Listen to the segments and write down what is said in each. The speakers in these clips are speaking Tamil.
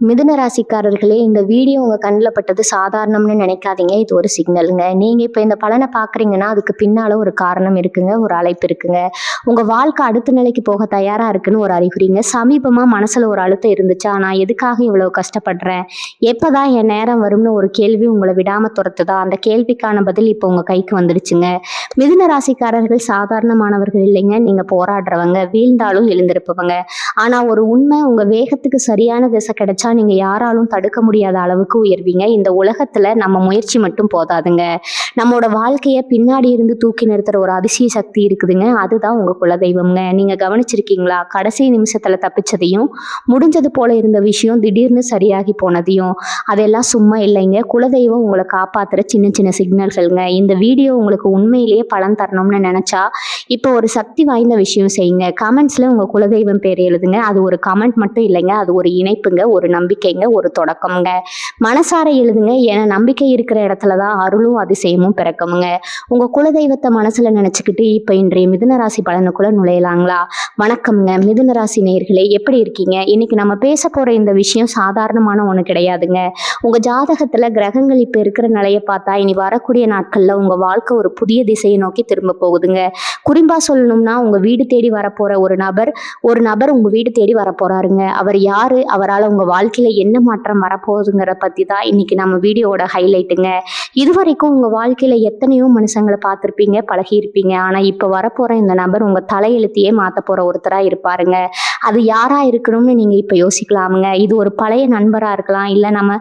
மிதுன ராசிக்காரர்களே, இந்த வீடியோ உங்க கண்ணில் பட்டது சாதாரணம்னு நினைக்காதீங்க. இது ஒரு சிக்னலுங்க. நீங்க இப்ப இந்த பலனை பாக்குறீங்கன்னா அதுக்கு பின்னால ஒரு காரணம் இருக்குங்க, ஒரு அழைப்பு இருக்குங்க. உங்க வாழ்க்கை அடுத்த நிலைக்கு போக தயாரா இருக்குன்னு ஒரு அறிகுறிங்க. சமீபமா மனசுல ஒரு அழுத்தம் இருந்துச்சா, நான் எதுக்காக இவ்வளவு கஷ்டப்படுறேன், எப்பதான் என் நேரம் வரும்னு ஒரு கேள்வி உங்களை விடாம துரத்துதா, அந்த கேள்விக்கான பதில் இப்ப உங்க கைக்கு வந்துடுச்சுங்க. மிதுன ராசிக்காரர்கள் சாதாரணமானவர்கள் இல்லைங்க. நீங்க போராடுறவங்க, வீழ்ந்தாலும் எழுந்திருப்பவங்க. ஆனா ஒரு உண்மை, உங்க வேகத்துக்கு சரியான திசை கிடைச்சா நீங்க யாராலும் தடுக்க முடியாத அளவுக்கு உயர்வீங்க. இந்த உலகத்துல நம்ம முயற்சி மட்டும் போதாதுங்க, நம்மளோட வாழ்க்கைய பின்னாடி இருந்து தூக்கி நிறுத்துற ஒரு அதிசய சக்தி இருக்குதுங்க. அதுதான் உங்க குலதெய்வம்ங்க. நீங்க கவனிச்சிருக்கீங்களா? கடைசி நிமிஷத்துல தப்பிச்சதையும், முடிஞ்சது போல இருந்த விஷயம் திடீர்னு சரியாகி போனதையும். அதெல்லாம் சும்மா இல்லைங்க. குலதெய்வம் உங்களை காப்பாத்துற சின்ன சின்ன சிக்னல்கள்ங்க. இந்த வீடியோ உங்களுக்கு உண்மையிலேயே பலன் தரணும்னு நினைச்சா இப்போ ஒரு சக்தி வாய்ந்த விஷயம் செய்யுங்க. கமெண்ட்ஸ்ல உங்க குலதெய்வம் பேர் எழுதுங்க. அது ஒரு கமெண்ட் மட்டும் இல்லைங்க, அது ஒரு இணைப்புங்க, ஒரு நம்பிக்கைங்க, ஒரு தொடக்கம்ங்க. மனசார எழுதுங்க. ஏன்னா நம்பிக்கை இருக்கிற இடத்துலதான் அருளும் அதிசயமும் பிறக்குமுங்க. உங்க குலதெய்வத்தை மனசுல நினைச்சுக்கிட்டு இப்ப இன்றைய மிதுன ராசி பலனுக்குள்ள நுழையலாங்களா? வணக்கம்ங்க மிதுன ராசி நேயர்களே, எப்படி இருக்கீங்க? இன்னைக்கு நம்ம பேச போற இந்த விஷயம் சாதாரணமான ஒண்ணு கிடையாதுங்க. உங்க ஜாதகத்துல கிரகங்கள் இப்ப இருக்கிற நிலையை பார்த்தா இனி வரக்கூடிய நாட்கள்ல உங்க வாழ்க்கை ஒரு புதிய திசையை நோக்கி திரும்ப போகுதுங்க. குறிப்பா சொல்லணும்னா, உங்க வீடு தேடி வரப்போற ஒரு நபர் உங்க வீடு தேடி வரப்போறாருங்க. அவர் யாரு, அவரால் உங்க வாழ்க்கையில என்ன மாற்றம் வரப்போகுதுங்கிற பத்தி தான் இன்னைக்கு நம்ம வீடியோவோட ஹைலைட்டுங்க. இதுவரைக்கும் உங்க வாழ்க்கையில எத்தனையோ மனுஷங்களை பார்த்துருப்பீங்க, பழகி இருப்பீங்க. ஆனா இப்ப வரப்போற இந்த நபர் உங்க தலையெழுத்தையே மாத்த போற ஒருத்தரா இருப்பாருங்க. அது யாரா இருக்கணும்னு நீங்க இப்ப யோசிக்கலாமுங்க. இது ஒரு பழைய நண்பரா இருக்கலாம், இல்ல நம்ம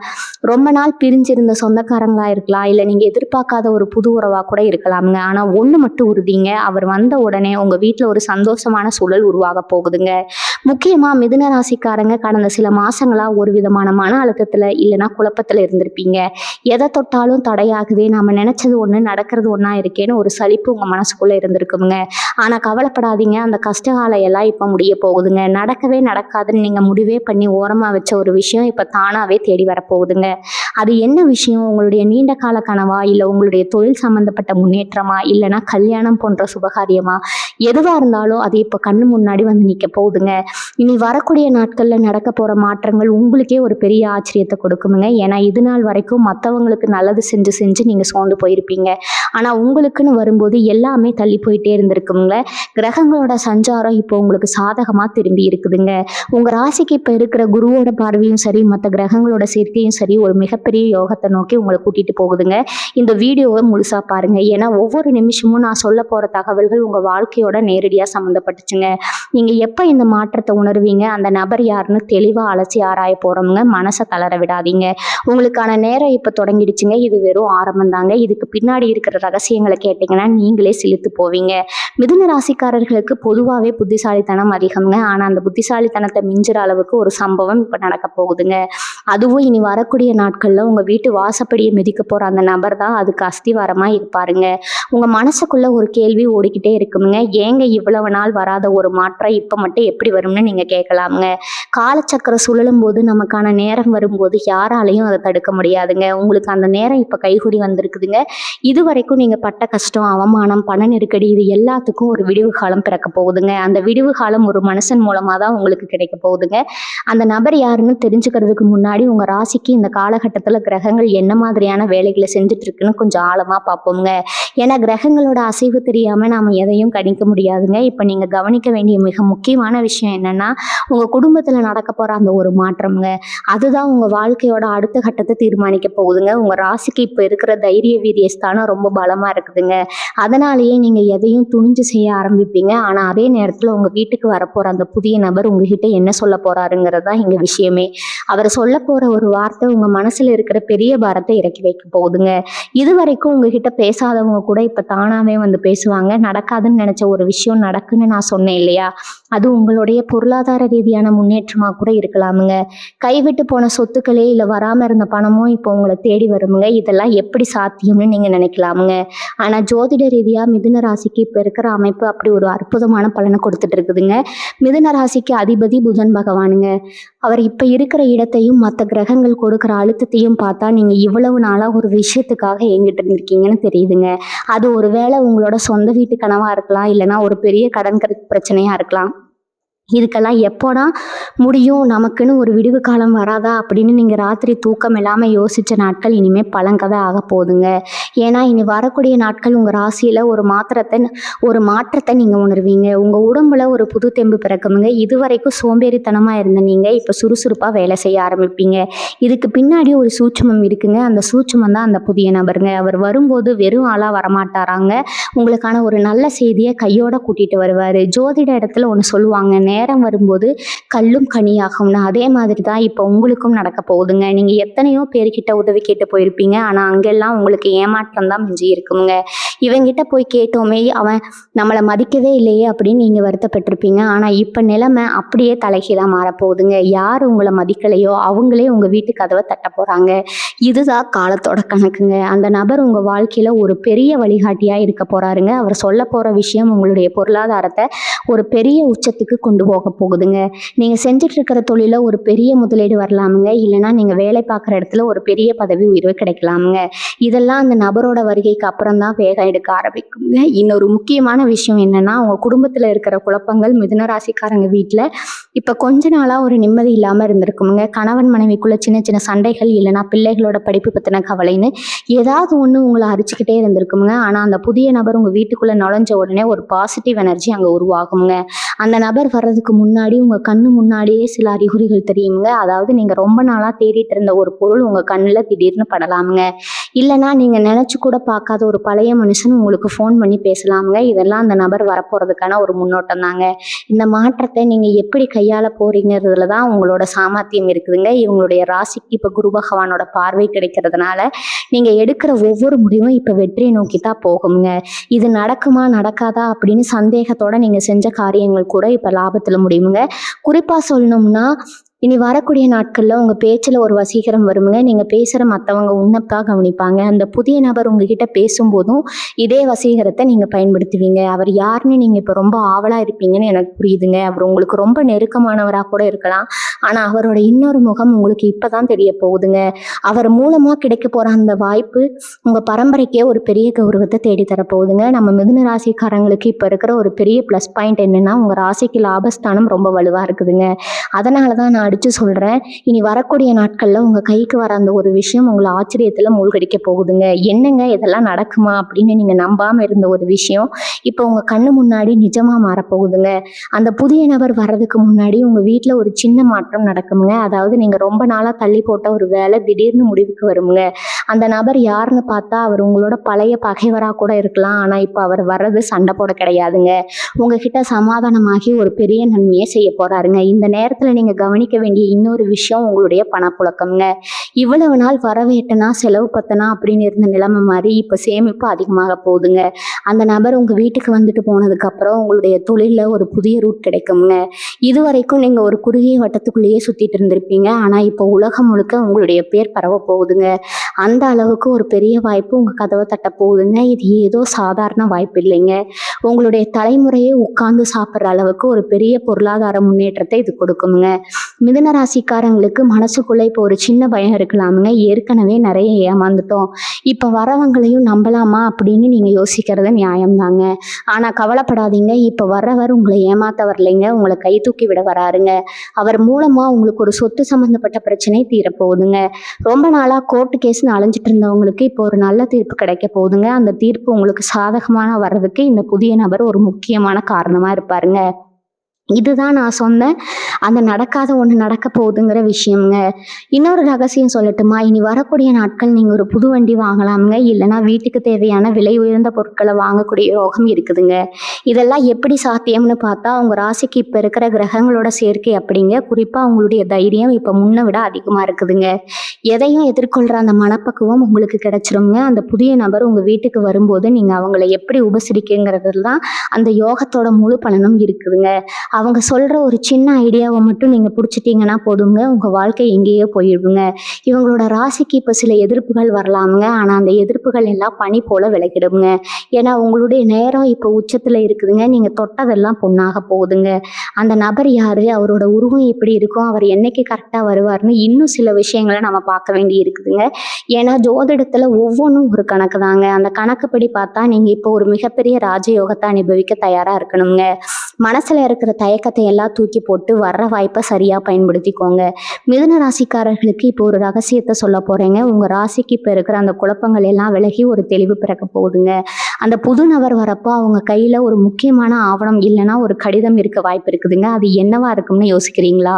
ரொம்ப நாள் பிரிஞ்சிருந்த சொந்தக்காரங்களா இருக்கலாம், இல்ல நீங்க எதிர்பார்க்காத ஒரு புது உறவா கூட இருக்கலாமுங்க. ஆனா ஒண்ணு மட்டும் உறுதிங்க, அவர் வந்த உடனே உங்க வீட்டுல ஒரு சந்தோஷமான சூழல் உருவாக போகுதுங்க. முக்கியமா மிதுன ராசிக்காரங்க கடந்த சில மாசங்களா ஒரு விதமான மன அழுத்தத்துல இல்லைன்னா குழப்பத்துல இருந்திருப்பீங்க. எதை தொட்டாலும் தடையாகுதே, நாம நினைச்சது ஒண்ணு நடக்கிறது ஒண்ணா இருக்கேன்னு ஒரு சலிப்பு உங்க மனசுக்குள்ள இருந்திருக்குங்க. ஆனா கவலைப்படாதீங்க, அந்த கஷ்டகாலம் எல்லாம் இப்ப முடிய போகுதுங்க. நடக்கவே நடக்காதுன்னு நீங்க முடிவே பண்ணி ஓரமா வச்ச ஒரு விஷயம் இப்ப தானாவே தேடி வரப்போகுதுங்க. அது என்ன விஷயம்? உங்களுடைய நீண்ட கால கனவா, இல்ல உங்களுடைய தொழில் சம்பந்தப்பட்ட முன்னேற்றமா, இல்லைன்னா கல்யாணம் போன்ற சுபகாரியமா, எதுவா இருந்தாலும் அது இப்ப கண்ணு முன்னாடி வந்து நிக்க போகுதுங்க. இனி வரக்கூடிய நாட்கள்ல நடக்க போற மாற்றங்கள் உங்களுக்கே ஒரு பெரிய ஆச்சரியத்தை கொடுக்குமுங்க. ஏன்னா இது நாள் வரைக்கும் மற்றவங்களுக்கு நல்லது செஞ்சு செஞ்சு நீங்க சோர்ந்து போயிருப்பீங்க. ஆனா உங்களுக்குன்னு வரும்போது எல்லாமே தள்ளி போயிட்டே இருந்திருக்குங்க. கிரகங்களோட சஞ்சாரம் இப்போ உங்களுக்கு சாதகமா திரும்பி இருக்குதுங்க. உங்க ராசிக்கு இப்ப இருக்கிற குருவோட பார்வையும் சரி, மற்ற கிரகங்களோட சேர்க்கையும் சரி, ஒரு மிகப்பெரிய யோகத்தை நோக்கி உங்களை கூட்டிட்டு போகுதுங்க. இந்த வீடியோவை முழுசா பாருங்க. ஏன்னா ஒவ்வொரு நிமிஷமும் நான் சொல்ல போற தகவல்கள் உங்க வாழ்க்கையோட நேரடியா சம்மந்தப்பட்டுச்சுங்க. நீங்க எப்ப இந்த மாற்றத்தை உணர்வீங்க, அந்த நபர் யாருன்னு தெளிவா அலசி ஆராய போறோம்ங்க. மனசை தளர விடாதீங்க. உங்களுக்கான நேரம் இப்ப தொடங்கிடுச்சுங்க. இது வெறும் ஆரம்பம் தாங்க. இதுக்கு பின்னாடி இருக்கிற ரகசியங்களை கேட்டீங்கன்னா நீங்களே சிலித்து போவீங்க. மிதுன ராசிக்காரர்களுக்கு பொதுவாகவே புத்திசாலித்தனம் அதிகம்ங்க. ஆனா அந்த புத்திசாலித்தனத்தை மிஞ்சுற அளவுக்கு ஒரு சம்பவம் இப்ப நடக்க போகுதுங்க. அதுவும் இனி வரக்கூடிய நாட்கள்ல உங்க வீட்டு வாசப்படியை மிதிக்க போற அந்த நபர் தான் அதுக்கு அஸ்திவாரமா இருப்பாருங்க. உங்க மனசுக்குள்ள ஒரு கேள்வி ஓடிக்கிட்டே இருக்குங்க, ஏங்க இவ்வளவு நாள் வராத ஒரு மாற்றம் இப்ப மட்டும் எப்படி வரும்னு நீங்க கேட்கலாமுங்க. காலச்சக்கரம் சுழலும் போது நமக்கான நேரம் வரும்போது யாராலையும் அதை தடுக்க முடியாதுங்க. உங்களுக்கு அந்த நேரம் இப்ப கைகூடி வந்திருக்குதுங்க. இது வரைக்கும் நீங்க பட்ட கஷ்டம், அவமானம், பண நெருக்கடி, இது எல்லாத்துக்கும் ஒரு விடிவு காலம் பிறக்க போகுதுங்க. அந்த விடிவு காலம் ஒரு மனுஷன் மூலமா தான் உங்களுக்கு கிடைக்க போகுதுங்க. அந்த நபர் யாருன்னு தெரிஞ்சுக்கிறதுக்கு முன்னாடி உங்க ராசிக்கு இந்த காலகட்டத்துல கிரகங்கள் என்ன மாதிரியான வேலைகளை செஞ்சுட்டு இருக்குன்னு கொஞ்சம் ஆழமா பார்ப்போங்க. ஏன்னா கிரகங்களோட அசைவு தெரியாம நாம எதையும் கணிக்க முடியாதுங்க. இப்ப நீங்க கவனிக்க வேண்டிய மிக முக்கியமான விஷயம் என்னன்னா, உங்க குடும்பத்துல நடக்க போற அந்த ஒரு மாற்றம்ங்க. அதுதான் உங்க வாழ்க்கையோட அடுத்த கட்டத்தை தீர்மானிக்க போகுதுங்க. உங்க ராசிக்கு இப்ப இருக்கிற தைரிய வீரிய ஸ்தானம் ரொம்ப பலமா இருக்குதுங்க. அதனாலேயே நீங்க எதையும் துணிஞ்சு செய்ய ஆரம்பிப்பீங்க. ஆனா அதே நேரத்துல உங்க வீட்டுக்கு வரப்போற அந்த புதிய நபர் உங்ககிட்ட என்ன சொல்ல போறாருங்கிறதுதான் இங்க விஷயமே. அவர் சொல்ல போற ஒரு வார்த்தை உங்க மனசுல இருக்கிற பெரிய பாரத்தை இறக்கி வைக்க போகுதுங்க. இது வரைக்கும் உங்ககிட்ட பேசாதவங்க கூட இப்ப தானாவே வந்து பேசுவாங்க. நடக்காதுன்னு நினைச்ச ஒரு விஷயம் நடக்குன்னு நான் சொன்னேன் இல்லையா, அது உங்களுடைய பொருளாதார ரீதியான முன்னேற்றமா கூட இருக்கலாமுங்க. கைவிட்டு போன சொத்துக்களே இல்ல வராம இருந்த பணமும் இப்போ உங்களை தேடி வருமுங்க. இதெல்லாம் எப்படி சாத்தியம்னு நீங்க நினைக்கலாமுங்க. ஆனா ஜோதிட ரீதியா மிதுன ராசிக்கு இப்ப இருக்கிற அமைப்பு அப்படி ஒரு அற்புதமான பலனை கொடுத்துட்டு இருக்குதுங்க. மிதுன ராசிக்கு அதிபதி புதன் பகவானுங்க. அவர் இப்ப இருக்கிற இடத்தையும் மற்ற கிரகங்கள் கொடுக்குற அழுத்தத்தையும் பார்த்தா நீங்க இவ்வளவு நாளா ஒரு விஷயத்துக்காக எங்கிட்டு இருந்திருக்கீங்கன்னு தெரியுதுங்க. அது ஒருவேளை உங்களோட சொந்த வீட்டு கனவா இருக்கலாம், இல்லைன்னா ஒரு பெரிய கடன் பிரச்சனையா இருக்கலாம். இதுக்கெல்லாம் எப்போடா முடியும், நமக்குன்னு ஒரு விடிவு காலம் வராதா அப்படின்னு நீங்கள் ராத்திரி தூக்கம் இல்லாமல் யோசித்த நாட்கள் இனிமேல் பழங்கதை ஆக போகுதுங்க. ஏன்னா இனி வரக்கூடிய நாட்கள் உங்கள் ராசியில் ஒரு மாற்றத்தை நீங்கள் உணர்வீங்க. உங்கள் உடம்புல ஒரு புது தெம்பு பிறக்குமுங்க. இதுவரைக்கும் சோம்பேறித்தனமாக இருந்த நீங்கள் இப்போ சுறுசுறுப்பாக வேலை செய்ய ஆரம்பிப்பீங்க. இதுக்கு பின்னாடி ஒரு சூட்சுமம் இருக்குங்க. அந்த சூட்சுமம் தான் அந்த புதிய நபருங்க. அவர் வரும்போது வெறும் ஆளாக வரமாட்டாராங்க. உங்களுக்கான ஒரு நல்ல செய்தியை கையோட கூட்டிகிட்டு வருவார். ஜோதிட இடத்துல ஒன்று சொல்லுவாங்க, நேரம் வரும்போது கல்லும் கனியாகும்னு. அதே மாதிரி தான் இப்போ உங்களுக்கும் நடக்க போகுதுங்க. நீங்கள் எத்தனையோ பேர்கிட்ட உதவி கேட்டு போயிருப்பீங்க. ஆனால் அங்கெல்லாம் உங்களுக்கு ஏமாற்றம் தான் மிஞ்சி இருக்குங்க. இவங்கிட்ட போய் கேட்டோமே, அவன் நம்மளை மதிக்கவே இல்லையே அப்படின்னு நீங்கள் வருத்தப்பட்டிருப்பீங்க. ஆனால் இப்போ நிலைமை அப்படியே தலைகீழாக மாறப்போகுதுங்க. யார் உங்களை மதிக்கலையோ அவங்களே உங்கள் வீட்டு கதவை தட்ட போகிறாங்க. இதுதான் காலத்தோட கணக்குங்க. அந்த நபர் உங்கள் வாழ்க்கையில் ஒரு பெரிய வழிகாட்டியாக இருக்க போகிறாருங்க. அவர் சொல்ல போகிற விஷயம் உங்களுடைய பொருளாதாரத்தை ஒரு பெரிய உச்சத்துக்கு கொண்டு போக போகுதுங்க. நீங்கள் செஞ்சுட்டு இருக்கிற தொழிலில் ஒரு பெரிய முதலீடு வரலாமுங்க. இல்லைனா நீங்கள் வேலை பார்க்குற இடத்துல ஒரு பெரிய பதவி உயர்வு கிடைக்கலாமுங்க. இதெல்லாம் அந்த நபரோட வருகைக்கு அப்புறம் தான் வேகம் எடுக்க ஆரம்பிக்குங்க. இன்னொரு முக்கியமான விஷயம் என்னென்னா, உங்கள் குடும்பத்தில் இருக்கிற குழப்பங்கள் மிதுன ராசிக்காரங்க வீட்டில் இப்போ கொஞ்ச நாளாக ஒரு நிம்மதி இல்லாமல் இருந்திருக்குமுங்க. கணவன் மனைவிக்குள்ளே சின்ன சின்ன சண்டைகள், இல்லைனா பிள்ளைகளோட படிப்பு பற்றின கவலைன்னு ஏதாவது ஒன்று உங்களை அரிச்சுக்கிட்டே இருந்திருக்குமுங்க. ஆனால் அந்த புதிய நபர் உங்கள் வீட்டுக்குள்ளே நுழைஞ்ச உடனே ஒரு பாசிட்டிவ் எனர்ஜி அங்கே உருவாகுங்க. அந்த நபர் வர்றதுக்கு முன்னாடி உங்கள் கண்ணு முன்னாடியே சில அறிகுறிகள் தெரியுங்க. அதாவது நீங்கள் ரொம்ப நாளாக தேடிட்டு இருந்த ஒரு பொருள் உங்கள் கண்ணில் திடீர்னு படலாமுங்க. இல்லைனா நீங்கள் நினச்சி கூட பார்க்காத ஒரு பழைய மனுஷன் உங்களுக்கு ஃபோன் பண்ணி பேசலாமுங்க. இதெல்லாம் அந்த நபர் வரப்போகிறதுக்கான ஒரு முன்னோட்டம் தாங்க. இந்த மாற்றத்தை நீங்கள் எப்படி கையாள போறீங்கிறதுல தான் உங்களோட சாமர்த்தியம் இருக்குதுங்க. இவங்களுடைய ராசிக்கு இப்போ குரு பகவானோட பார்வை கிடைக்கிறதுனால நீங்கள் எடுக்கிற ஒவ்வொரு முடிவும் இப்போ வெற்றியை நோக்கி தான் போகுங்க. இது நடக்குமா நடக்காதா அப்படின்னு சந்தேகத்தோட நீங்கள் செஞ்ச காரியங்கள் கூட இப்போ லாபத்தில் முடியுங்க. குறிப்பாக சொல்லணும்னா, இனி வரக்கூடிய நாட்களில் உங்கள் பேச்சில் ஒரு வசீகரம் வருமுங்க. நீங்கள் பேசுகிற மற்றவங்க உன்னப்பாக கவனிப்பாங்க. அந்த புதிய நபர் உங்ககிட்ட பேசும்போதும் இதே வசீகரத்தை நீங்கள் பயன்படுத்துவீங்க. அவர் யாருன்னு நீங்கள் இப்போ ரொம்ப ஆவலாக இருப்பீங்கன்னு எனக்கு புரியுதுங்க. அவர் உங்களுக்கு ரொம்ப நெருக்கமானவராக கூட இருக்கலாம். ஆனால் அவரோட இன்னொரு முகம் உங்களுக்கு இப்போ தான் தெரிய போகுதுங்க. அவர் மூலமாக கிடைக்க போகிற அந்த வாய்ப்பு உங்கள் பரம்பரைக்கே ஒரு பெரிய கௌரவத்தை தேடித்தரப்போகுதுங்க. நம்ம மிதுன ராசிக்காரங்களுக்கு இப்போ இருக்கிற ஒரு பெரிய ப்ளஸ் பாயிண்ட் என்னென்னா, உங்கள் ராசிக்கு லாபஸ்தானம் ரொம்ப வலுவாக இருக்குதுங்க. அதனால தான் நான் அடித்து சொல்கிறேன், இனி வரக்கூடிய நாட்களில் உங்கள் கைக்கு வர அந்த ஒரு விஷயம் உங்களை ஆச்சரியத்தில் மூழ்கடிக்க போகுதுங்க. என்னங்க இதெல்லாம் நடக்குமா அப்படின்னு நீங்கள் நம்பாமல் இருந்த ஒரு விஷயம் இப்போ உங்கள் கண்ணு முன்னாடி நிஜமாக மாறப்போகுதுங்க. அந்த புதிய நபர் வர்றதுக்கு முன்னாடி உங்கள் வீட்டில் ஒரு சின்ன மாற்றம் நடக்குமுங்க. அதாவது நீங்கள் ரொம்ப நாளாக தள்ளி போட்ட ஒரு வேலை திடீர்னு முடிவுக்கு வருமுங்க. அந்த நபர் யாருன்னு பார்த்தா அவர் உங்களோட பழைய பகைவராக கூட இருக்கலாம். ஆனால் இப்போ அவர் வர்றது சண்டை போட கிடையாதுங்க. உங்ககிட்ட சமாதானமாகி ஒரு பெரிய நன்மையை செய்ய போகிறாருங்க. இந்த நேரத்தில் நீங்கள் கவனிக்க வேண்டிய இன்னொரு விஷயம் உங்களுடைய பணப்புழக்கம்ங்க. இவ்வளவு நாள் வரவேட்டனா செலவு பத்தனா அப்படின்னு இருந்த நிலைமை மாதிரி இப்போ சேமிப்பு அதிகமாக போகுதுங்க. அந்த நபர் உங்கள் வீட்டுக்கு வந்துட்டு போனதுக்கப்புறம் உங்களுடைய தொழிலில் ஒரு புதிய ரூட் கிடைக்குங்க. இது வரைக்கும் நீங்கள் ஒரு குறுகிய வட்டத்துக்குள்ளேயே சுற்றிட்டு இருந்திருப்பீங்க. ஆனால் இப்போ உலகம் முழுக்க உங்களுடைய பேர் பரவ போகுதுங்க. அந்த அளவுக்கு ஒரு பெரிய வாய்ப்பு உங்கள் கதவை தட்ட போகுதுங்க. இது ஏதோ சாதாரண வாய்ப்பு இல்லைங்க. உங்களுடைய தலைமுறையே உட்கார்ந்து சாப்பிட்ற அளவுக்கு ஒரு பெரிய பொருளாதார முன்னேற்றத்தை இது கொடுக்குங்க. மிதுன ராசிக்காரங்களுக்கு மனசுக்குள்ளே இப்போ ஒரு சின்ன பயம் இருக்கலாமுங்க. ஏற்கனவே நிறைய ஏமாந்துட்டோம், இப்போ வரவங்களையும் நம்பலாமா அப்படின்னு நீங்கள் யோசிக்கிறது நியாயம்தாங்க. ஆனால் கவலைப்படாதீங்க, இப்போ வர்றவர் உங்களை ஏமாத்த வரலைங்க, உங்களை கை தூக்கி விட வராருங்க. அவர் மூலமாக உங்களுக்கு ஒரு சொத்து சம்மந்தப்பட்ட பிரச்சனை தீரப்போகுதுங்க. ரொம்ப நாளாக கோர்ட்டு கேஸ்ன்னு அலைஞ்சிட்டு இருந்தவங்களுக்கு இப்போ ஒரு நல்ல தீர்ப்பு கிடைக்க போகுதுங்க. அந்த தீர்ப்பு உங்களுக்கு சாதகமான வர்றதுக்கு இந்த புதிய நபர் ஒரு முக்கியமான காரணமாக இருப்பாருங்க. இதுதான் நான் சொன்னேன், அந்த நடக்காத ஒன்று நடக்க போகுதுங்கிற விஷயம்ங்க. இன்னொரு ரகசியம் சொல்லட்டுமா? இனி வரக்கூடிய நாட்கள் நீங்கள் ஒரு புது வண்டி வாங்கலாமுங்க. இல்லைனா வீட்டுக்கு தேவையான விலை உயர்ந்த பொருட்களை வாங்கக்கூடிய யோகம் இருக்குதுங்க. இதெல்லாம் எப்படி சாத்தியம்னு பார்த்தா, உங்கள் ராசிக்கு இப்போ இருக்கிற கிரகங்களோட சேர்க்கை அப்படிங்க. குறிப்பாக உங்களுடைய தைரியம் இப்போ முன்னை விட அதிகமாக இருக்குதுங்க. எதையும் எதிர்கொள்கிற அந்த மனப்பக்குவம் உங்களுக்கு கிடைச்சிருங்க. அந்த புதிய நபர் உங்கள் வீட்டுக்கு வரும்போது நீங்கள் அவங்கள எப்படி உபசரிக்குங்கிறதுல தான் அந்த யோகத்தோட முழு பலனும் இருக்குதுங்க. அவங்க சொல்கிற ஒரு சின்ன ஐடியாவை மட்டும் நீங்கள் பிடிச்சிட்டிங்கன்னா போதுங்க, உங்கள் வாழ்க்கை எங்கேயோ போயிடுங்க. இவங்களோட ராசிக்கு இப்போ சில எதிர்ப்புகள் வரலாமுங்க. ஆனால் அந்த எதிர்ப்புகள் எல்லாம் பனி போல் விளக்கிடுங்க. ஏன்னா உங்களுடைய நேரம் இப்போ உச்சத்தில் இருக்குதுங்க. நீங்கள் தொட்டதெல்லாம் பொண்ணாக போகுதுங்க. அந்த நபர் யார், அவரோட உருவம் எப்படி இருக்கும், அவர் என்னைக்கு கரெக்டாக வருவார்னு இன்னும் சில விஷயங்களை நம்ம பார்க்க வேண்டி இருக்குதுங்க. ஏன்னா ஜோதிடத்தில் ஒவ்வொன்றும் ஒரு கணக்கு தாங்க. அந்த கணக்குப்படி பார்த்தா நீங்கள் இப்போ ஒரு மிகப்பெரிய ராஜயோகத்தை அனுபவிக்க தயாராக இருக்கணுங்க. மனசில் இருக்கிற தயக்கத்தை எல்லாம் தூக்கி போட்டு வர்ற வாய்ப்பை சரியாக பயன்படுத்திக்கோங்க. மிதுன ராசிக்காரர்களுக்கு இப்போ ஒரு ரகசியத்தை சொல்ல போகிறேங்க. உங்கள் ராசிக்கு இப்போ இருக்கிற அந்த குழப்பங்கள் எல்லாம் விலகி ஒரு தெளிவு பிறக்க போகுதுங்க. அந்த புது நபர் வரப்போ அவங்க கையில் ஒரு முக்கியமான ஆவணம் இல்லைன்னா ஒரு கடிதம் இருக்க வாய்ப்பு இருக்குதுங்க. அது என்னவா இருக்கும்னு யோசிக்கிறீங்களா?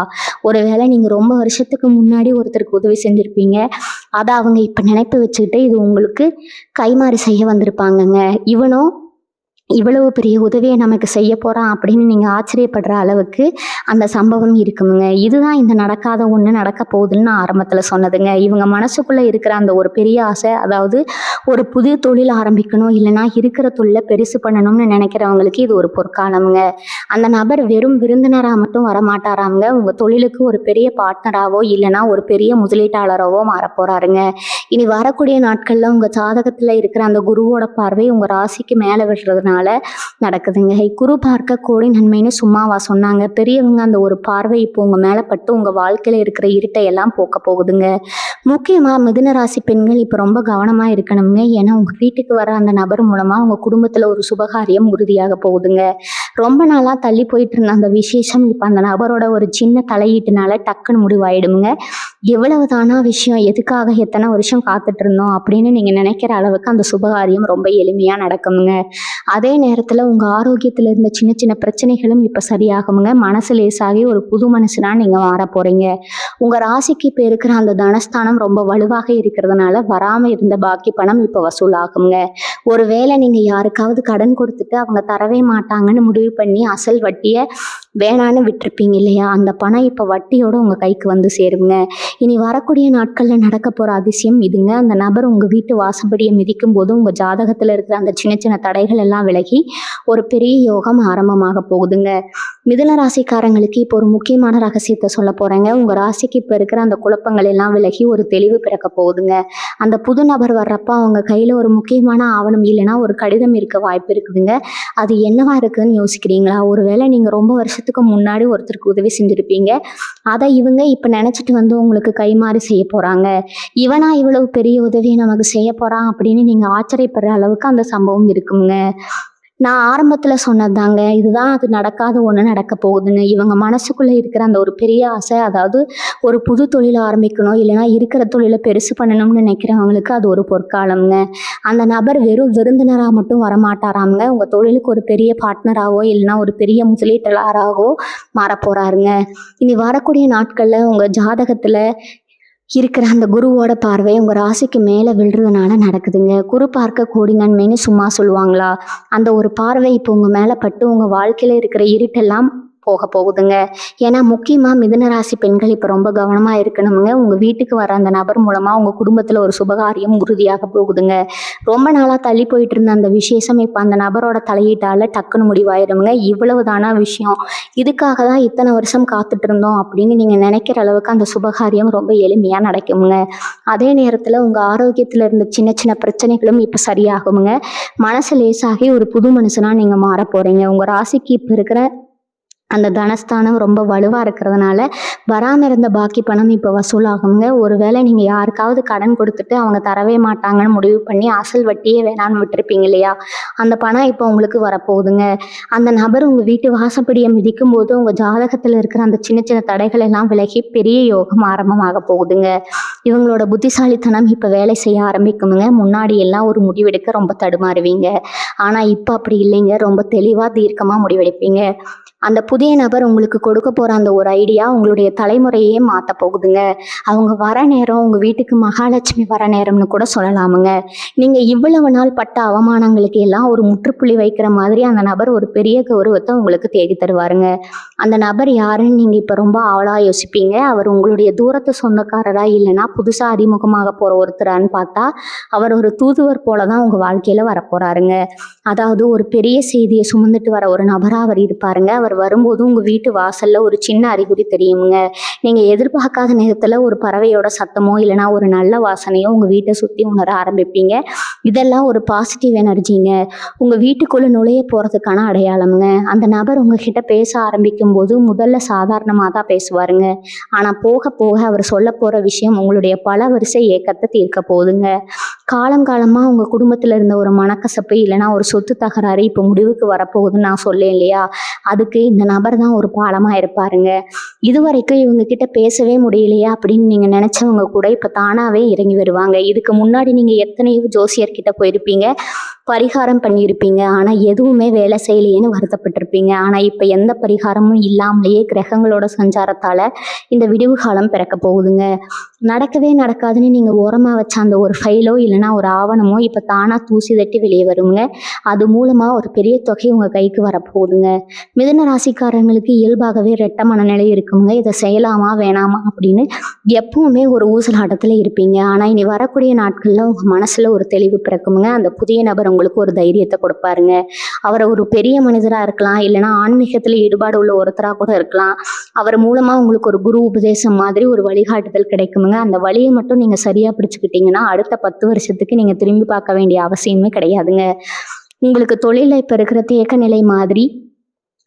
ஒருவேளை நீங்கள் ரொம்ப வருஷத்துக்கு முன்னாடி ஒருத்தருக்கு உதவி செஞ்சுருப்பீங்க. அதை அவங்க இப்போ நினைப்பு வச்சுக்கிட்டு இது உங்களுக்கு கைமாறி செய்ய வந்திருப்பாங்கங்க. இவ்வளவு பெரிய உதவியை நமக்கு செய்ய போகிறான் அப்படின்னு நீங்கள் ஆச்சரியப்படுற அளவுக்கு அந்த சம்பவம் இருக்குங்க. இதுதான் இந்த நடக்காத ஒன்று நடக்க போகுதுன்னு நான் ஆரம்பத்தில் சொன்னதுங்க. இவங்க மனசுக்குள்ளே இருக்கிற அந்த ஒரு பெரிய ஆசை, அதாவது ஒரு புது தொழில் ஆரம்பிக்கணும் இல்லைன்னா இருக்கிற தொழிலை பெருசு பண்ணணும்னு நினைக்கிறவங்களுக்கு இது ஒரு பொற்காலமுங்க. அந்த நபர் வெறும் விருந்தினராக மட்டும் வரமாட்டாராங்க. உங்கள் தொழிலுக்கு ஒரு பெரிய பார்ட்னராகவோ இல்லைன்னா ஒரு பெரிய முதலீட்டாளராகவோ மாறப்போகிறாருங்க. இனி வரக்கூடிய நாட்களில் உங்கள் ஜாதகத்தில் இருக்கிற அந்த குருவோட பார்வை உங்கள் ராசிக்கு மேலே விடுறதுனால நடக்குதுங்க. குரு பார்க்க கோடி நன்மைன்னு சும்மாவா சொன்னாங்க? பெரியவங்க அந்த ஒரு பார்வை இப்போ உங்க மேல பட்டு உங்க வாழ்க்கையில இருக்கிற இருட்டை எல்லாம் போக்க போகுதுங்க. முக்கியமா மிதுன ராசி பெண்கள் இப்ப ரொம்ப கவனமா இருக்கணுங்க. ஏன்னா உங்க வீட்டுக்கு வர அந்த நபர் மூலமா உங்க குடும்பத்துல ஒரு சுபகாரியம் உறுதியாக போகுதுங்க. ரொம்ப நாளா தள்ளி போயிட்டு இருந்த அந்த விசேஷம் இப்ப அந்த நபரோட ஒரு சின்ன தலையீட்டுனால டக்குன்னு முடிவாயிடுங்க. எவ்வளவு தானா விஷயம், எதுக்காக எத்தனை வருஷம் காத்துட்டு இருந்தோம் அப்படின்னு நீங்க நினைக்கிற அளவுக்கு அந்த சுபகாரியம் ரொம்ப எளிமையா நடக்குங்க. அதே நேரத்தில் உங்கள் ஆரோக்கியத்தில் இருந்த சின்ன சின்ன பிரச்சனைகளும் இப்போ சரியாகுங்க. மனசு லேசாகி ஒரு புது மனசுனா நீங்கள் மாற போகிறீங்க. உங்கள் ராசிக்கு இப்போ இருக்கிற அந்த தனஸ்தானம் ரொம்ப வலுவாக இருக்கிறதுனால வராமல் இருந்த பாக்கி பணம் இப்போ வசூலாகுங்க. ஒருவேளை நீங்கள் யாருக்காவது கடன் கொடுத்துட்டு அவங்க தரவே மாட்டாங்கன்னு முடிவு பண்ணி அசல் வட்டியை வேணான்னு விட்டுருப்பீங்க இல்லையா, அந்த பணம் இப்போ வட்டியோடு உங்கள் கைக்கு வந்து சேருங்க. இனி வரக்கூடிய நாட்களில் நடக்க போகிற அதிசயம் இதுங்க. அந்த நபர் உங்கள் வீட்டு வாசப்படியை மிதிக்கும் போது உங்கள் ஜாதகத்தில் இருக்கிற அந்த சின்ன சின்ன தடைகள் எல்லாம் விலகி ஒரு பெரிய யோகம் ஆரம்பமாக போகுதுங்க. மிதுன ராசிக்காரங்களுக்கு இப்போ ஒரு முக்கியமான ரகசியத்தை சொல்ல போகிறேங்க. உங்கள் ராசிக்கு இப்போ இருக்கிற அந்த குழப்பங்கள் எல்லாம் விலகி ஒரு தெளிவு பிறக்க போகுதுங்க. அந்த புது நபர் வர்றப்ப அவங்க கையில் ஒரு முக்கியமான ஆவணம் இல்லைன்னா ஒரு கடிதம் இருக்க வாய்ப்பு இருக்குதுங்க. அது என்னவா இருக்குதுன்னு யோசிக்கிறீங்களா? ஒருவேளை நீங்கள் ரொம்ப வருஷத்துக்கு முன்னாடி ஒருத்தருக்கு உதவி செஞ்சுருப்பீங்க. அதை இவங்க இப்போ நினச்சிட்டு வந்து உங்களுக்கு கைமாறி செய்ய போகிறாங்க. இவனா இவ்வளவு பெரிய உதவியை நமக்கு செய்ய போகிறான் அப்படின்னு நீங்கள் ஆச்சரியப்படுற அளவுக்கு அந்த சம்பவம் இருக்குங்க. நான் ஆரம்பத்தில் சொன்னதாங்க, இதுதான் அது நடக்காத ஒன்று நடக்க போகுதுன்னு. இவங்க மனசுக்குள்ளே இருக்கிற அந்த ஒரு பெரிய ஆசை, அதாவது ஒரு புது தொழிலை ஆரம்பிக்கணும் இல்லைன்னா இருக்கிற தொழிலை பெருசு பண்ணணும்னு நினைக்கிறவங்களுக்கு அது ஒரு பொற்காலம்ங்க. அந்த நபர் வெறும் விருந்தினராக மட்டும் வரமாட்டாராங்க. உங்கள் தொழிலுக்கு ஒரு பெரிய பார்ட்னராகவோ இல்லைன்னா ஒரு பெரிய முதலீட்டாளராகவோ மாறப்போகிறாருங்க. இனி வரக்கூடிய நாட்களில் உங்கள் ஜாதகத்தில் இருக்கிற அந்த குருவோட பார்வை உங்கள் ராசிக்கு மேலே விழுறதுனால நடக்குதுங்க. குரு பார்க்க கோடி நன்மைன்னு சும்மா சொல்லுவாங்களா? அந்த ஒரு பார்வை இப்போ உங்கள் மேலே பட்டு உங்கள் வாழ்க்கையில் இருக்கிற இருட்டெல்லாம் போக போகுதுங்க. ஏன்னா முக்கியமாக மிதுன ராசி பெண்கள் இப்போ ரொம்ப கவனமாக இருக்கணுங்க. உங்கள் வீட்டுக்கு வர அந்த நபர் மூலமாக உங்கள் குடும்பத்தில் ஒரு சுபகாரியம் உறுதியாக போகுதுங்க. ரொம்ப நாளாக தள்ளி போயிட்டு இருந்த அந்த விசேஷம் இப்போ அந்த நபரோட தலையீட்டால் டக்குன்னு முடிவாயிருங்க. இவ்வளவு தானா விஷயம், இதுக்காக தான் இத்தனை வருஷம் காத்துட்டு இருந்தோம் அப்படின்னு நீங்கள் நினைக்கிற அளவுக்கு அந்த சுபகாரியம் ரொம்ப எளிமையாக நடக்குங்க. அதே நேரத்தில் உங்கள் ஆரோக்கியத்தில் இருந்த சின்ன சின்ன பிரச்சனைகளும் இப்போ சரியாகுங்க. மனசு லேசாகி ஒரு புது மனுஷனாக நீங்கள் மாற போகிறீங்க. உங்கள் ராசிக்கு இப்போ இருக்கிற அந்த தனஸ்தானம் ரொம்ப வலுவாக இருக்கிறதுனால வராமல் இருந்த பாக்கி பணம் இப்போ வசூலாகுங்க. ஒருவேளை நீங்கள் யாருக்காவது கடன் கொடுத்துட்டு அவங்க தரவே மாட்டாங்கன்னு முடிவு பண்ணி அசல் வட்டியே வேணான்னு விட்டுருப்பீங்க இல்லையா, அந்த பணம் இப்போ உங்களுக்கு வரப்போகுதுங்க. அந்த நபர் உங்கள் வீட்டு வாசப்படியை மிதிக்கும் போது உங்கள் ஜாதகத்தில் இருக்கிற அந்த சின்ன சின்ன தடைகள் எல்லாம் விலகி பெரிய யோகம் ஆரம்பமாக போகுதுங்க. இவங்களோட புத்திசாலித்தனம் இப்போ வேலை செய்ய ஆரம்பிக்குங்க. முன்னாடி எல்லாம் ஒரு முடிவெடுக்க ரொம்ப தடுமாறுவீங்க. ஆனால் இப்போ அப்படி இல்லைங்க. ரொம்ப தெளிவாக தீர்க்கமாக முடிவெடுப்பீங்க. அந்த புதிய நபர் உங்களுக்கு கொடுக்க போகிற அந்த ஒரு ஐடியா உங்களுடைய தலைமுறையே மாற்ற போகுதுங்க. அவங்க வர நேரம் உங்கள் வீட்டுக்கு மகாலட்சுமி வர நேரம்னு கூட சொல்லலாமுங்க. நீங்கள் இவ்வளவு நாள் பட்ட அவமானங்களுக்கு எல்லாம் ஒரு முற்றுப்புள்ளி வைக்கிற மாதிரி அந்த நபர் ஒரு பெரிய கௌரவத்தை உங்களுக்கு தேடி தருவாருங்க. அந்த நபர் யாருன்னு நீங்கள் இப்போ ரொம்ப ஆவலாக யோசிப்பீங்க. அவர் உங்களுடைய தூரத்து சொந்தக்காரரா இல்லைன்னா புதுசாக அறிமுகமாக போகிற ஒருத்தரான்னு பார்த்தா அவர் ஒரு தூதுவர் போல தான் உங்கள் வாழ்க்கையில் வரப்போகிறாருங்க. அதாவது ஒரு பெரிய செய்தியை சுமந்துட்டு வர ஒரு நபராக அவர் இருப்பாருங்க. அவர் வரும்போது உங்கள் வீட்டு வாசலில் ஒரு சின்ன அறிகுறி தெரியுங்க. நீங்கள் எதிர்பார்க்காத நேரத்தில் ஒரு பறவையோட சத்தமோ இல்லைனா ஒரு நல்ல வாசனையோ உங்கள் வீட்டை சுற்றி உணர ஆரம்பிப்பீங்க. இதெல்லாம் ஒரு பாசிட்டிவ் எனர்ஜிங்க. உங்கள் வீட்டுக்குள்ளே நுழைய போகிறதுக்கான அடையாளமுங்க. அந்த நபர் உங்ககிட்ட பேச ஆரம்பிக்கும் போது முதல்ல சாதாரணமாக தான் பேசுவாருங்க. ஆனால் போக போக அவர் சொல்ல போகிற விஷயம் உங்களுடைய பல வரிசை ஏக்கத்தை தீர்க்க போகுதுங்க. காலங்காலமாக உங்கள் குடும்பத்தில் இருந்த ஒரு மனக்கசப்பு இல்லைனா ஒரு சொத்து தகராறு இப்போ முடிவுக்கு வரப்போகுதுன்னு நான் சொல்லேன் இல்லையா, அதுக்கு கடக்கிறதுக்கு இந்த நபர் தான் ஒரு பாலமா இருப்பாருங்க. இதுவரைக்கும் இவங்க கிட்ட பேசவே முடியலையா அப்படின்னு நீங்க நினைச்சவங்க கூட இப்ப தானாவே இறங்கி வருவாங்க. இதுக்கு முன்னாடி நீங்க எத்தனையோ ஜோசியர்கிட்ட போயிருப்பீங்க, பரிகாரம் பண்ணியிருப்பீங்க. ஆனா எதுவுமே வேலை செய்யலையேன்னு வருத்தப்பட்டிருப்பீங்க. ஆனா இப்ப எந்த பரிகாரமும் இல்லாமலேயே கிரகங்களோட சஞ்சாரத்தால இந்த விடிவு காலம் பிறக்க போகுதுங்க. நடக்கவே நடக்காதுன்னு நீங்க ஓரமா வச்ச அந்த ஒரு ஃபைலோ இல்லைன்னா ஒரு ஆவணமோ இப்ப தானா தூசி தட்டி வெளியே வருங்க. அது மூலமா ஒரு பெரிய தொகை உங்க கைக்கு வரப்போகுதுங்க. மிதுன ராசிக்காரங்களுக்கு இயல்பாகவே ரெட்ட மனநிலை இருக்குங்க. இதை செய்யலாமா வேணாமா அப்படின்னு எப்பவுமே ஒரு ஊசலாட்டத்துல இருப்பீங்க. ஆனா இனி வரக்கூடிய நாட்கள்ல உங்க மனசுல ஒரு தெளிவு பிறக்குங்க. அந்த புதிய நபர் உங்களுக்கு ஒரு தைரியத்தை கொடுப்பாருங்க. அவரை ஒரு பெரிய மனிதரா இருக்கலாம், இல்லைன்னா ஆன்மீகத்துல ஈடுபாடு உள்ள ஒருத்தரா கூட இருக்கலாம். அவர் மூலமா உங்களுக்கு ஒரு குரு உபதேசம் மாதிரி ஒரு வழிகாட்டுதல் கிடைக்குங்க. அந்த வழியை மட்டும் நீங்க சரியா பிடிச்சுக்கிட்டீங்கன்னா அடுத்த 10 வருஷத்துக்கு நீங்க திரும்பி பார்க்க வேண்டிய அவசியமே கிடையாதுங்க. உங்களுக்கு தொழில இப்ப இருக்கிற தேக்க நிலை மாதிரி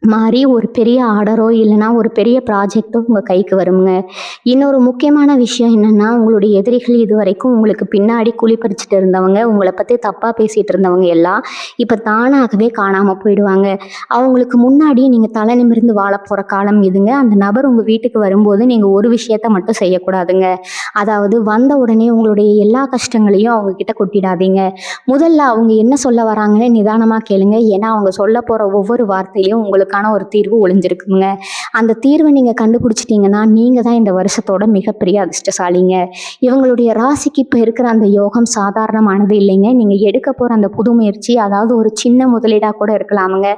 மாறி ஒரு பெரிய ஆர்டரோ இல்லைன்னா ஒரு பெரிய ப்ராஜெக்டோ உங்கள் கைக்கு வருங்க. இன்னொரு முக்கியமான விஷயம் என்னென்னா, உங்களுடைய எதிரிகள் இது வரைக்கும் உங்களுக்கு பின்னாடி குழி பறிச்சுட்டு இருந்தவங்க, உங்களை பற்றி தப்பாக பேசிகிட்டு இருந்தவங்க எல்லாம் இப்போ தானாகவே காணாமல் போயிடுவாங்க. அவங்களுக்கு முன்னாடி நீங்கள் தலை நிமிர்ந்து வாழ போகிற காலம் இதுங்க. அந்த நபர் உங்கள் வீட்டுக்கு வரும்போது நீங்கள் ஒரு விஷயத்த மட்டும் செய்யக்கூடாதுங்க. அதாவது வந்த உடனே உங்களுடைய எல்லா கஷ்டங்களையும் அவங்க கிட்ட கொட்டிடாதீங்க. முதல்ல அவங்க என்ன சொல்ல வராங்கன்னு நிதானமாக கேளுங்க. ஏன்னா அவங்க சொல்ல போகிற ஒவ்வொரு வார்த்தையிலையும் உங்களுக்கு ஒரு தீர்வு ஒளிஞ்சிருக்குங்க. அந்த தீர்வை நீங்க கண்டுபிடிச்சிட்டீங்கன்னா நீங்க தான் இந்த வருஷத்தோட மிகப்பெரிய அதிர்ஷ்டசாலிங்க. இவங்களுடைய ராசிக்கு இப்ப இருக்கிற அந்த யோகம் சாதாரணமானது இல்லைங்க. நீங்க எடுக்க போற அந்த புது முயற்சி, அதாவது ஒரு சின்ன முதலீடா கூட இருக்கலாமுங்க,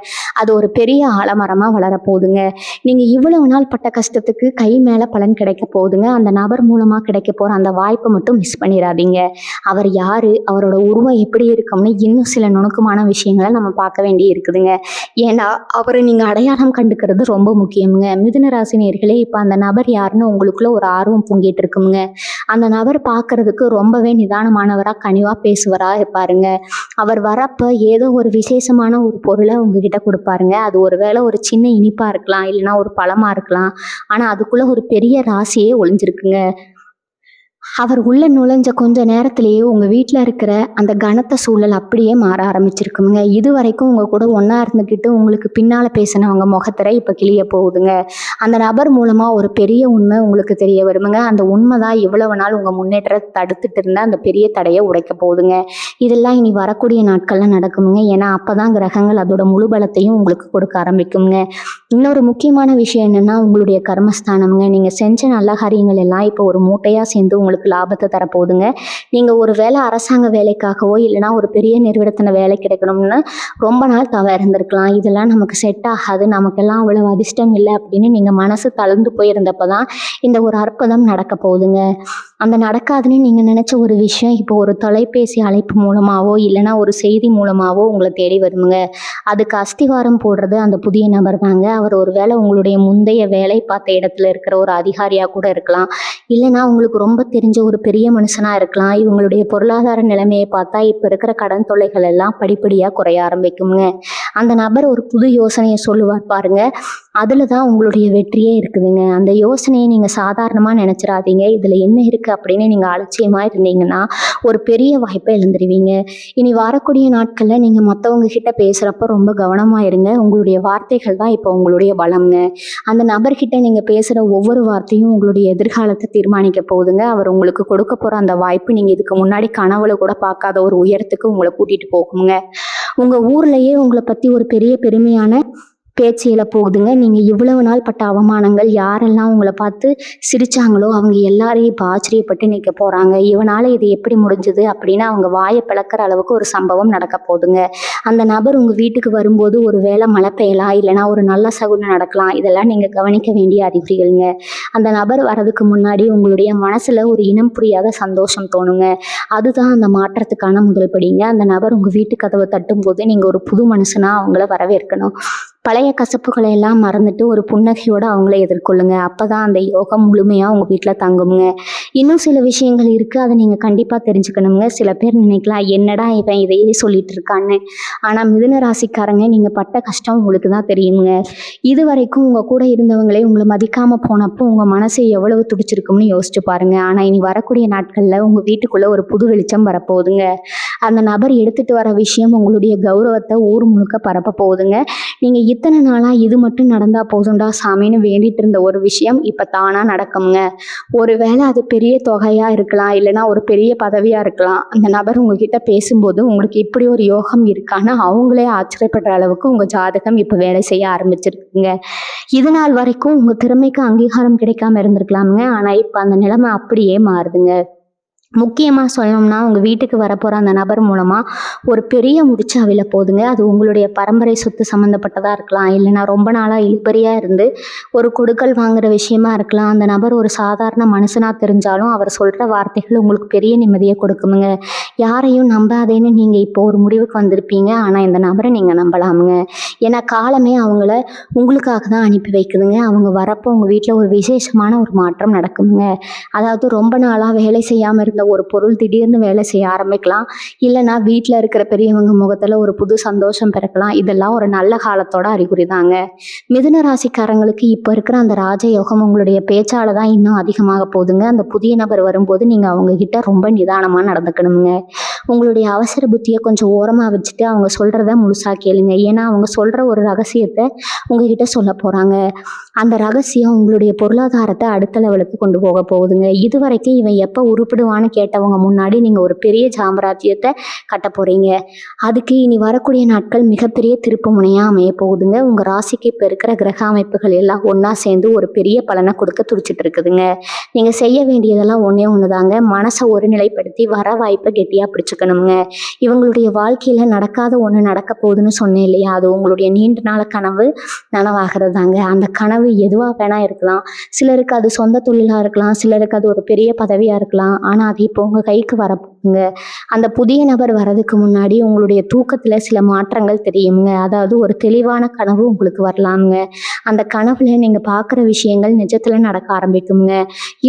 அது ஒரு பெரிய ஆலமரமா வளரப்போகுதுங்க. நீங்க இவ்வளவு நாள் பட்ட கஷ்டத்துக்கு கை மேல பலன் கிடைக்க போகுதுங்க. அந்த நபர் மூலமா கிடைக்க போற அந்த வாய்ப்பை மட்டும் மிஸ் பண்ணிடாதீங்க. அவர் யாரு, அவரோட உருவம் எப்படி இருக்கும்னு இன்னும் சில நுணுக்கமான விஷயங்களை நம்ம பார்க்க வேண்டி இருக்குதுங்க. ஏன்னா அவரை நீங்க அடையாளம் கண்டுக்கிறது ரொம்ப முக்கியமுங்க. மிதுன ராசி நேயர்களே, இப்ப அந்த நபர் யாருன்னு உங்களுக்குள்ள ஒரு ஆர்வம் பொங்கிட்டு இருக்குங்க. அந்த நபர் பார்க்கறதுக்கு ரொம்பவே நிதானமானவரா, கனிவா பேசுவரா இருப்பாருங்க. அவர் வரப்ப ஏதோ ஒரு விசேஷமான ஒரு பொருளை உங்ககிட்ட கொடுப்பாருங்க. அது ஒருவேளை ஒரு சின்ன இனிப்பா இருக்கலாம், இல்லைன்னா ஒரு பழமா இருக்கலாம். ஆனா அதுக்குள்ள ஒரு பெரிய ராசியே ஒளிஞ்சிருக்குங்க. அவர் உள்ள நுழைஞ்ச கொஞ்ச நேரத்திலேயே உங்க வீட்டில் இருக்கிற அந்த கனத்த சூழல் அப்படியே மாற ஆரம்பிச்சிருக்குங்க. இது வரைக்கும் உங்க கூட ஒன்றா இருந்துக்கிட்டு உங்களுக்கு பின்னால் பேசினவங்க முகத்திரை இப்போ கிளிய போகுதுங்க. அந்த நபர் மூலமாக ஒரு பெரிய உண்மை உங்களுக்கு தெரிய வருமுங்க. அந்த உண்மை தான் இவ்வளவு நாள் உங்கள் முன்னேற்றத்தை தடுத்துட்டு இருந்த அந்த பெரிய தடையை உடைக்க போகுதுங்க. இதெல்லாம் இனி வரக்கூடிய நாட்கள்லாம் நடக்குமுங்க. ஏன்னா அப்போ தான் கிரகங்கள் அதோட முழு பலத்தையும் உங்களுக்கு கொடுக்க ஆரம்பிக்குங்க. இன்னொரு முக்கியமான விஷயம் என்னென்னா, உங்களுடைய கர்மஸ்தானமுங்க. நீங்கள் செஞ்ச நல்ல காரியங்கள் எல்லாம் இப்போ ஒரு மூட்டையாக சேர்ந்து உங்களுக்கு லாபத்தை தரப்போகுதுங்க. நீங்கள் ஒரு வேளை அரசாங்க வேலைக்காகவோ இல்லைனா ஒரு பெரிய நிறுவனத்தில் வேலை கிடைக்கணும்னு ரொம்ப நாள் இருந்திருக்கலாம். இதெல்லாம் நமக்கு செட் ஆகாது, நமக்கெல்லாம் அவ்வளவு அதிர்ஷ்டம் இல்லை அப்படின்னு நீங்கள் மனசு தளர்ந்து போயிருந்தப்போ தான் இந்த ஒரு அற்புதம் நடக்க போகுதுங்க. அந்த நடக்காதுன்னு நீங்கள் நினச்ச ஒரு விஷயம் இப்போ ஒரு தொலைபேசி அழைப்பு மூலமாகவோ இல்லைனா ஒரு செய்தி மூலமாகவோ உங்களை தேடி வருங்க. அதுக்கு அஸ்திவாரம் போடுறது அந்த புதிய நபர் தாங்க. அவர் ஒரு வேளை உங்களுடைய முந்தைய வேலை பார்த்த இடத்துல இருக்கிற ஒரு அதிகாரியாக கூட இருக்கலாம், இல்லைனா உங்களுக்கு ரொம்ப தெரிஞ்ச ஒரு பெரிய மனுஷனாக இருக்கலாம். இவங்களுடைய பொருளாதார நிலைமையை பார்த்தா இப்போ இருக்கிற கடன் தொல்லைகள் எல்லாம் படிப்படியாக குறைய ஆரம்பிக்குங்க. அந்த நபர் ஒரு புது யோசனையை சொல்லுவார் பாருங்க, அதில் தான் உங்களுடைய வெற்றியே இருக்குதுங்க. அந்த யோசனையை நீங்கள் சாதாரணமாக நினச்சிடாதீங்க. இதில் என்ன இருக்குது அப்படின்னு நீங்கள் அலட்சியமாக இருந்தீங்கன்னா ஒரு பெரிய வாய்ப்பை இழந்துருவீங்க. இனி வரக்கூடிய நாட்களில் நீங்கள் மற்றவங்க கிட்ட பேசுகிறப்ப ரொம்ப கவனமாக இருங்க. உங்களுடைய வார்த்தைகள் தான் இப்போ உங்களுடைய பலம்ங்க. அந்த நபர்கிட்ட நீங்கள் பேசுகிற ஒவ்வொரு வார்த்தையும் உங்களுடைய எதிர்காலத்தை தீர்மானிக்க போகுதுங்க. அவர் உங்களுக்கு கொடுக்க போகிற அந்த வாய்ப்பு நீங்கள் இதுக்கு முன்னாடி கனவுல கூட பார்க்காத ஒரு உயரத்துக்கு உங்களை கூட்டிகிட்டு போகுங்க. உங்கள் ஊர்லேயே உங்களை பற்றி ஒரு பெரிய பெருமையான பேச்சில போகுதுங்க. நீங்கள் இவ்வளவு நாள் பட்ட அவமானங்கள், யாரெல்லாம் உங்களை பார்த்து சிரிச்சாங்களோ அவங்க எல்லாரையும் இப்போ ஆச்சரியப்பட்டு நிற்க போகிறாங்க. இவனால் இது எப்படி முடிஞ்சுது அப்படின்னு அவங்க வாயை பிளக்கிற அளவுக்கு ஒரு சம்பவம் நடக்க போகுதுங்க. அந்த நபர் உங்கள் வீட்டுக்கு வரும்போது ஒரு வேளை மழை பெய்யலாம், இல்லைனா ஒரு நல்ல சகுனம் நடக்கலாம். இதெல்லாம் நீங்கள் கவனிக்க வேண்டிய அறிகுறிகள்ங்க. அந்த நபர் வர்றதுக்கு முன்னாடி உங்களுடைய மனசில் ஒரு இனம் புரியாத சந்தோஷம் தோணுங்க. அதுதான் அந்த மாற்றத்துக்கான முதல் படிங்க. அந்த நபர் உங்கள் வீட்டு கதவை தட்டும்போது நீங்கள் ஒரு புது மனுஷனாக அவங்கள வரவேற்கணும். பழைய கசப்புகளை எல்லாம் மறந்துட்டு ஒரு புன்னகையோடு அவங்கள எதிர்கொள்ளுங்க. அப்போ தான் அந்த யோகம் முழுமையாக உங்கள் வீட்டில் தங்குங்க. இன்னும் சில விஷயங்கள் இருக்குது, அதை நீங்கள் கண்டிப்பாக தெரிஞ்சுக்கணுங்க. சில பேர் நினைக்கலாம், என்னடா இவன் இதையே சொல்லிட்டு இருக்கான்னு. ஆனால் மிதுன ராசிக்காரங்க, நீங்கள் பட்ட கஷ்டம் உங்களுக்கு தான் தெரியுங்க. இது வரைக்கும் உங்கள் கூட இருந்தவங்களே உங்களை மதிக்காமல் போனப்போ உங்கள் மனசு எவ்வளவு துடிச்சிருக்கும்னு யோசிச்சு பாருங்க. ஆனால் இனி வரக்கூடிய நாட்களில் உங்கள் வீட்டுக்குள்ளே ஒரு புது வெளிச்சம் வரப்போகுதுங்க. அந்த நபர் எடுத்துகிட்டு வர விஷயம் உங்களுடைய கௌரவத்தை ஊர் முழுக்க பரப்ப போகுதுங்க. நீங்கள் இத்தனை நாளாக இது மட்டும் நடந்தால் போதும்டா சாமின்னு வேண்டிட்டு இருந்த ஒரு விஷயம் இப்போ தானாக நடக்குங்க. ஒருவேளை அது பெரிய தொகையாக இருக்கலாம், இல்லைன்னா ஒரு பெரிய பதவியாக இருக்கலாம். அந்த நபர் உங்ககிட்ட பேசும்போது உங்களுக்கு இப்படி ஒரு யோகம் இருக்கான்னு அவங்களே ஆச்சரியப்படுற அளவுக்கு உங்கள் ஜாதகம் இப்போ வேலை செய்ய ஆரம்பிச்சிருக்குங்க. இது நாள் வரைக்கும் உங்கள் திறமைக்கு அங்கீகாரம் கிடைக்காம இருந்திருக்கலாமுங்க. ஆனால் இப்போ அந்த நிலைமை அப்படியே மாறுதுங்க. முக்கியமாக சொல்லணும்னா உங்கள் வீட்டுக்கு வரப்போகிற அந்த நபர் மூலமாக ஒரு பெரிய முடிச்சு அவிழ போகுதுங்க. அது உங்களுடைய பரம்பரை சொத்து சம்மந்தப்பட்டதாக இருக்கலாம், இல்லைனா ரொம்ப நாளாக இழுபறியாக இருந்து ஒரு கொடுக்கல் வாங்குற விஷயமா இருக்கலாம். அந்த நபர் ஒரு சாதாரண மனுஷனாக தெரிஞ்சாலும் அவர் சொல்கிற வார்த்தைகள் உங்களுக்கு பெரிய நிம்மதியை கொடுக்குமுங்க. யாரையும் நம்பாதேன்னு நீங்கள் இப்போ ஒரு முடிவுக்கு வந்திருப்பீங்க. ஆனால் இந்த நபரை நீங்கள் நம்பலாமுங்க. ஏன்னா காலமே அவங்கள உங்களுக்காக தான் அனுப்பி வைக்குதுங்க. அவங்க வரப்போ உங்கள் வீட்டில் ஒரு விசேஷமான ஒரு மாற்றம் நடக்குங்க. அதாவது ரொம்ப நாளாக வேலை செய்யாமல் இருந்த ஒரு பொருள் திடீர்னு வேலை செய்ய ஆரம்பிக்கலாம், இல்லைன்னா வீட்டில் இருக்கிற பெரியவங்க முகத்தில் ஒரு புது சந்தோஷம் பிறக்கலாம். இதெல்லாம் ஒரு நல்ல காலத்தோட அறிகுறி தாங்க. மிதுன ராசிக்காரங்களுக்கு இப்போ இருக்கிற அந்த ராஜயோகம் உங்களுடைய பேச்சால தான் இன்னும் அதிகமாக போகுதுங்க. அந்த புதிய நபர் வரும்போது நீங்கள் அவங்க கிட்ட ரொம்ப நிதானமாக நடந்துக்கணுங்க. உங்களுடைய அவசர புத்தியை கொஞ்சம் ஓரமாக வச்சுட்டு அவங்க சொல்கிறத முழுசாக கேளுங்க. ஏன்னா அவங்க சொல்கிற ஒரு ரகசியத்தை உங்ககிட்ட சொல்ல போகிறாங்க. அந்த ரகசியம் உங்களுடைய பொருளாதாரத்தை அடுத்த லெவலுக்கு கொண்டு போக போகுதுங்க. இது வரைக்கும் இவன் எப்போ உருப்பிடுவான்னு கேட்டவங்க முன்னாடி நீங்கள் ஒரு பெரிய சாம்ராஜ்யத்தை கட்ட போகிறீங்க. அதுக்கு இனி வரக்கூடிய நாட்கள் மிகப்பெரிய திருப்பு முனையாக அமைய போகுதுங்க. உங்கள் ராசிக்கு இப்போ இருக்கிற கிரக அமைப்புகள் எல்லாம் ஒன்றா சேர்ந்து ஒரு பெரிய பலனை கொடுக்க துடிச்சிட்டு இருக்குதுங்க. நீங்கள் செய்ய வேண்டியதெல்லாம் ஒன்றே ஒன்று தாங்க. மனசை ஒருநிலைப்படுத்தி வர வாய்ப்பை கெட்டியாக பிடிச்சிக்கணுங்க. இவங்களுடைய வாழ்க்கையில் நடக்காத ஒன்று நடக்க போகுதுன்னு சொன்னேன் இல்லையா, அது உங்களுடைய நீண்ட நாள கனவு நனவாகிறது தாங்க. அந்த கனவு எதுவாக வேணா இருக்கலாம். சிலருக்கு அது சொந்த தொழிலாக இருக்கலாம், சிலருக்கு அது ஒரு பெரிய பதவியாக இருக்கலாம். ஆனால் அது இப்போ உங்கள் கைக்கு வரப்போகுங்க. அந்த புதிய நபர் வர்றதுக்கு முன்னாடி உங்களுடைய தூக்கத்தில் சில மாற்றங்கள் தெரியுங்க. அதாவது ஒரு தெளிவான கனவு உங்களுக்கு வரலாமுங்க. அந்த கனவுல நீங்கள் பார்க்குற விஷயங்கள் நிஜத்தில் நடக்க ஆரம்பிக்குங்க.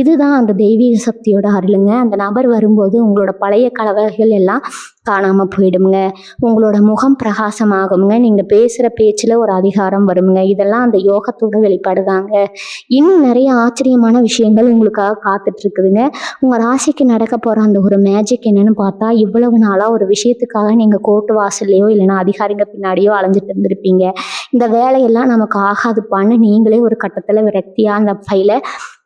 இதுதான் அந்த தெய்வீக சக்தியோட அருளுங்க. அந்த நபர் வரும்போது உங்களோட பழைய கலவைகள் எல்லாம் காணாமல் போயிடுங்க. உங்களோட முகம் பிரகாசமாகுங்க. நீங்கள் பேசுகிற பேச்சில் ஒரு அதிகாரம் வருங்க. இதெல்லாம் அந்த யோகத்தோட வெளிப்பாடுதாங்க. இன்னும் நிறைய ஆச்சரியமான விஷயங்கள் உங்களுக்காக காத்துட்டு இருக்குதுங்க. உங்கள் ராசிக்கு நடக்க போகிற அந்த ஒரு மேஜிக் என்னன்னு பார்த்தா, இவ்வளவு நாளாக ஒரு விஷயத்துக்காக நீங்கள் கோர்ட்டு வாசல்லையோ இல்லைன்னா அதிகாரிங்க பின்னாடியோ அலைஞ்சிட்டு இருந்திருப்பீங்க. இந்த வேலையெல்லாம் நமக்கு ஆகாதுப்பான்னு நீங்களே ஒரு கட்டத்தில் விரக்தியாக அந்த ஃபைலை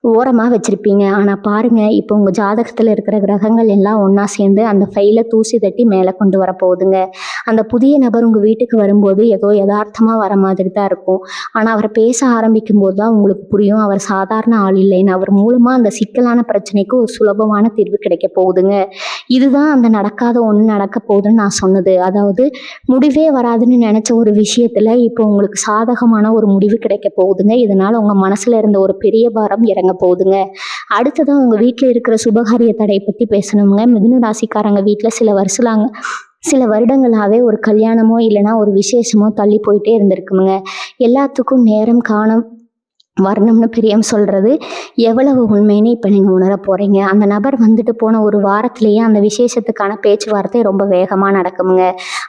ஓரமாக வச்சுருப்பீங்க. ஆனால் பாருங்கள், இப்போ உங்கள் ஜாதகத்தில் இருக்கிற கிரகங்கள் எல்லாம் ஒன்றா சேர்ந்து அந்த ஃபைலை தூசி தட்டி மேலே கொண்டு வர போகுதுங்க. அந்த புதிய நபர் உங்கள் வீட்டுக்கு வரும்போது ஏதோ யதார்த்தமாக வர மாதிரி தான் இருக்கும். ஆனால் அவர் பேச ஆரம்பிக்கும் போது தான் உங்களுக்கு புரியும் அவர் சாதாரண ஆள் இல்லைன்னு. அவர் மூலமாக அந்த சிக்கலான பிரச்சனைக்கு ஒரு சுலபமான தீர்வு கிடைக்க போகுதுங்க. இதுதான் அந்த நடக்காத ஒன்று நடக்க போகுதுன்னு நான் சொன்னது. அதாவது முடிவே வராதுன்னு நினச்ச ஒரு விஷயத்தில் இப்போ உங்களுக்கு சாதகமான ஒரு முடிவு கிடைக்க போகுதுங்க. இதனால் உங்கள் மனசில் இருந்த ஒரு பெரிய பாரம் இறங்க போகுதுங்க. அடுத்ததான் உங்க வீட்டில் இருக்கிற சுபகாரிய தடை பற்றி பேசணுங்க. மிதுன ராசிக்காரங்க வீட்டில் சில வருடங்களாகவே ஒரு கல்யாணமோ இல்லைன்னா ஒரு விசேஷமோ தள்ளி போயிட்டே இருந்திருக்குங்க. எல்லாத்துக்கும் நேரம் காணம் வரணும்னு பிரியம் சொல்கிறது எவ்வளவு உண்மைன்னு இப்போ நீங்கள் உணர போகிறீங்க. அந்த நபர் வந்துட்டு போன ஒரு வாரத்திலேயே அந்த விசேஷத்துக்கான பேச்சுவார்த்தை ரொம்ப வேகமாக நடக்குமுங்க.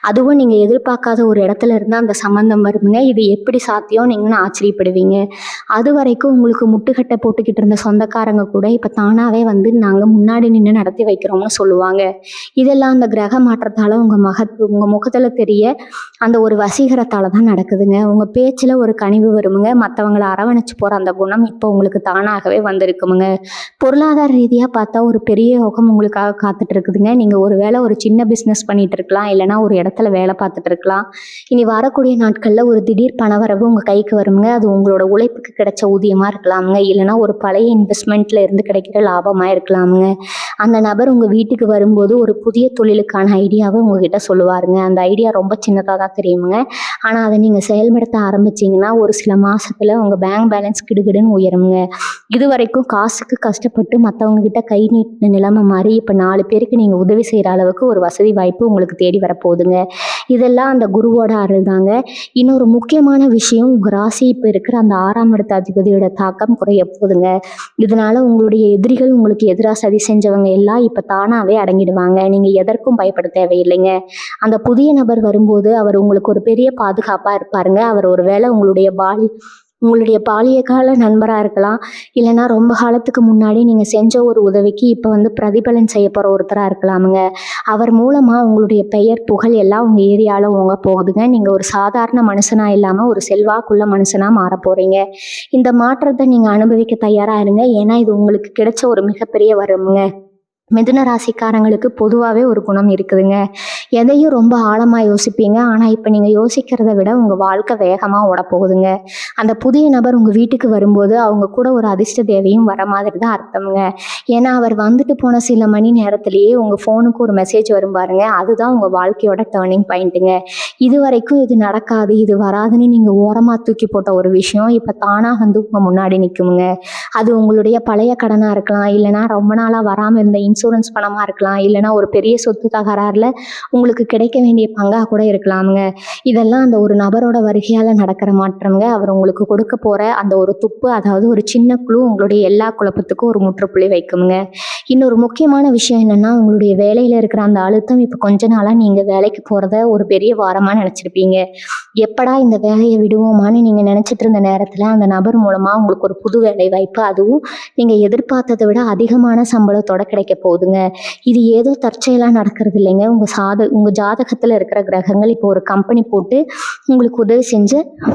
அதுவும் நீங்கள் எதிர்பார்க்காத ஒரு இடத்துல இருந்து அந்த சம்மந்தம் வருமுங்க. இது எப்படி சாத்தியம் நீங்கன்னு ஆச்சரியப்படுவீங்க. அது வரைக்கும் உங்களுக்கு முட்டுக்கட்டை போட்டுக்கிட்டு இருந்த சொந்தக்காரங்க கூட இப்போ தானாகவே வந்து நாங்கள் முன்னாடி நின்று நடத்தி வைக்கிறோம்னு சொல்லுவாங்க. இதெல்லாம் அந்த கிரக மாற்றத்தால் உங்கள் முகத்தில் தெரிய அந்த ஒரு வசீகரத்தால் தான் நடக்குதுங்க. உங்கள் பேச்சில் ஒரு கனிவு வருமுங்க. மற்றவங்களை அரவணைச்சு போகிற அந்த குணம் இப்போ உங்களுக்கு தானாகவே வந்திருக்குமுங்க. பொருளாதார ரீதியாக பார்த்தா ஒரு பெரிய யோகம் உங்களுக்காக காத்துட்டு இருக்குதுங்க. நீங்கள் ஒரு வேளை ஒரு சின்ன பிஸ்னஸ் பண்ணிட்டு இருக்கலாம், இல்லைனா ஒரு இடத்துல வேலை பார்த்துட்டு இருக்கலாம். இனி வரக்கூடிய நாட்களில் ஒரு திடீர் பணவரவு உங்கள் கைக்கு வருங்க. அது உங்களோட உழைப்புக்கு கிடைச்ச ஊதியமாக இருக்கலாமுங்க, இல்லைனா ஒரு பழைய இன்வெஸ்ட்மெண்ட்டில் இருந்து கிடைக்கிற லாபமாக இருக்கலாமுங்க. அந்த நபர் உங்கள் வீட்டுக்கு வரும்போது ஒரு புதிய தொழிலுக்கான ஐடியாவை உங்ககிட்ட சொல்லுவாருங்க. அந்த ஐடியா ரொம்ப சின்னதாக தான் தெரியுமுங்க. ஆனால் அதை நீங்கள் செயல்படுத்த ஆரம்பிச்சிங்கன்னா ஒரு சில மாதத்தில் உங்கள் பேங்க் பேலன்ஸ் கிடுகிடுன்னு உயருங்க. இது வரைக்கும் காசுக்கு கஷ்டப்பட்டு மற்றவங்க கிட்ட கை நீட்டின நிலைமை மாறி இப்போ 4 பேருக்கு நீங்கள் உதவி செய்கிற அளவுக்கு ஒரு வசதி வாய்ப்பு உங்களுக்கு தேடி வரப்போகுதுங்க. இதெல்லாம் அந்த குருவோட அருள் தாங்க. இன்னொரு முக்கியமான விஷயம், உங்கள் ராசி இப்போ இருக்கிற அந்த 6ஆம் இடத்து அதிபதியோட தாக்கம் குறைய போகுதுங்க. இதனால உங்களுடைய எதிரிகள், உங்களுக்கு எதிராக சதி செஞ்சவங்க எல்லாம் இப்போ தானாகவே அடங்கிடுவாங்க. நீங்கள் எதற்கும் பயப்பட தேவையில்லைங்க. அந்த புதிய நபர் வரும்போது அவர் உங்களுக்கு ஒரு பெரிய பாதுகாப்பாக இருப்பாருங்க. அவர் ஒரு வேளை உங்களுடைய உங்களுடைய பாலிய கால நண்பராக இருக்கலாம், இல்லைன்னா ரொம்ப காலத்துக்கு முன்னாடி நீங்கள் செஞ்ச ஒரு உதவிக்கு இப்போ வந்து பிரதிபலன் செய்ய போகிற ஒருத்தராக இருக்கலாமுங்க. அவர் மூலமாக உங்களுடைய பெயர் புகழ் எல்லாம் உங்கள் ஏரியாவில் ஓங்க போகுதுங்க. நீங்கள் ஒரு சாதாரண மனுஷனாக இல்லாமல் ஒரு செல்வாக்குள்ள மனுஷனாக மாற போகிறீங்க. இந்த மாற்றத்தை நீங்கள் அனுபவிக்க தயாராக இருங்க. ஏன்னா இது உங்களுக்கு கிடைச்ச ஒரு மிகப்பெரிய வரமுங்க. மிதுன ராசிக்காரங்களுக்கு பொதுவாகவே ஒரு குணம் இருக்குதுங்க. எதையும் ரொம்ப ஆழமாக யோசிப்பீங்க. ஆனால் இப்போ நீங்கள் யோசிக்கிறத விட உங்கள் வாழ்க்கை வேகமாக ஓடப்போகுதுங்க. அந்த புதிய நபர் உங்கள் வீட்டுக்கு வரும்போது அவங்க கூட ஒரு அதிர்ஷ்ட தேவையும் வர மாதிரி தான் அர்த்தமுங்க. ஏன்னா அவர் வந்துட்டு போன சில மணி நேரத்திலேயே உங்கள் ஃபோனுக்கு ஒரு மெசேஜ் வரும் பாருங்க, அதுதான் உங்கள் வாழ்க்கையோட டேர்னிங் பாயிண்ட்டுங்க. இது வரைக்கும் இது நடக்காது, இது வராதுன்னு நீங்கள் ஓரமாக தூக்கி போட்ட ஒரு விஷயம் இப்போ தானாக வந்து உங்கள் முன்னாடி நிற்குமுங்க. அது உங்களுடைய பழைய கடனாக இருக்கலாம், இல்லைனா ரொம்ப நாளாக வராமல் இருந்த இன்சூரன்ஸ் பணமாக இருக்கலாம், இல்லைனா ஒரு பெரிய சொத்து தகராறில் உங்களுக்கு கிடைக்க வேண்டிய பங்காக கூட இருக்கலாமுங்க. இதெல்லாம் அந்த ஒரு நபரோட வருகையால் நடக்கிற மாற்றம்ங்க. அவர் உங்களுக்கு கொடுக்க போகிற அந்த ஒரு துப்பு, அதாவது ஒரு சின்ன குழு உங்களுடைய எல்லா குழப்பத்துக்கும் ஒரு முற்றுப்புள்ளி வைக்குமுங்க. இன்னொரு முக்கியமான விஷயம் என்னென்னா, உங்களுடைய வேலையில் இருக்கிற அந்த அழுத்தம் இப்போ கொஞ்ச நாளாக நீங்கள் வேலைக்கு போகிறத ஒரு பெரிய வாரமாக நினச்சிருப்பீங்க. எப்படா இந்த வேலையை விடுவோமான்னு நீங்கள் நினச்சிட்டு இருந்த நேரத்தில் அந்த நபர் மூலமாக உங்களுக்கு ஒரு புது வேலை வாய்ப்பு, அதுவும் நீங்கள் எதிர்பார்த்ததை விட அதிகமான சம்பளத்தோட கிடைக்க போகுதுங்க. இது ஏதோ தற்செயலாக நடக்கிறது இல்லைங்க. உங்கள் ஜாதகத்தில் இருக்கிற கிரகங்கள் இப்போ ஒரு கம்பெனி போட்டு உங்களுக்கு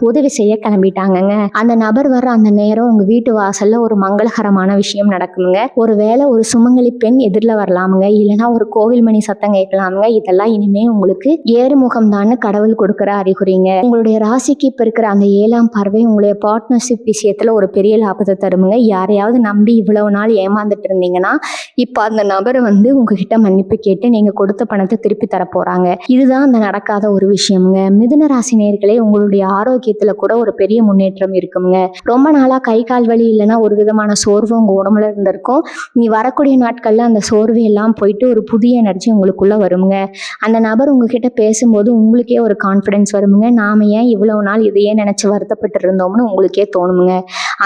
உதவி செய்ய கிளம்பிட்டாங்கங்க. அந்த நபர் வர்ற அந்த நேரம் உங்கள் வீட்டு வாசலில் ஒரு மங்களகரமான விஷயம் நடக்குங்க. ஒரு வேளை ஒரு சுமங்கலி பெண் எதிரில் வரலாமுங்க, இல்லைன்னா ஒரு கோவில் மணி சத்தம் கேட்கலாமுங்க. இதெல்லாம் இனிமே உங்களுக்கு ஏறுமுகம் தான் கடவுள் கொடுக்குற அறிகுறிங்க. உங்களுடைய ராசிக்கு இப்போ இருக்கிற அந்த 7ஆம் பார்வை உங்களுடைய பார்ட்னர்ஷிப் விஷயத்தில் ஒரு பெரிய லாபத்தை தருமுங்க. யாரையாவது நம்பி இவ்வளவு நாள் ஏமாந்துட்டு இருந்தீங்கன்னா இப்போ அந்த நபரை வந்து உங்ககிட்ட மன்னிப்பு கேட்டு நீங்கள் கொடுத்த பணத்தை திருப்பி தர போகிறாங்க. இதுதான் அந்த நடக்காத ஒரு விஷயமுங்க. மிதுன ராசி நேயர்களே, உங்களுடைய ஆரோக்கியத்தில் கூட ஒரு பெரிய முன்னேற்றம் இருக்குங்க. ரொம்ப நாளாக கை கால் வலி இல்லைன்னா ஒரு விதமான சோர்வு உங்கள் உடம்புல இருந்திருக்கும். நீ வரக்கூடிய நாட்களில் அந்த சோர்வு எல்லாம் போயிட்டு ஒரு புதிய எனர்ஜி உங்களுக்குள்ளே வருங்க. அந்த நபர் உங்ககிட்ட பேசும்போது உங்களுக்கே ஒரு கான்ஃபிடென்ஸ் வருங்க. நாம ஏன் இவ்வளவு நாள் இதையே நினச்சி வருத்தப்பட்டு இருந்தோம்னு உங்களுக்கே தோணுங்க.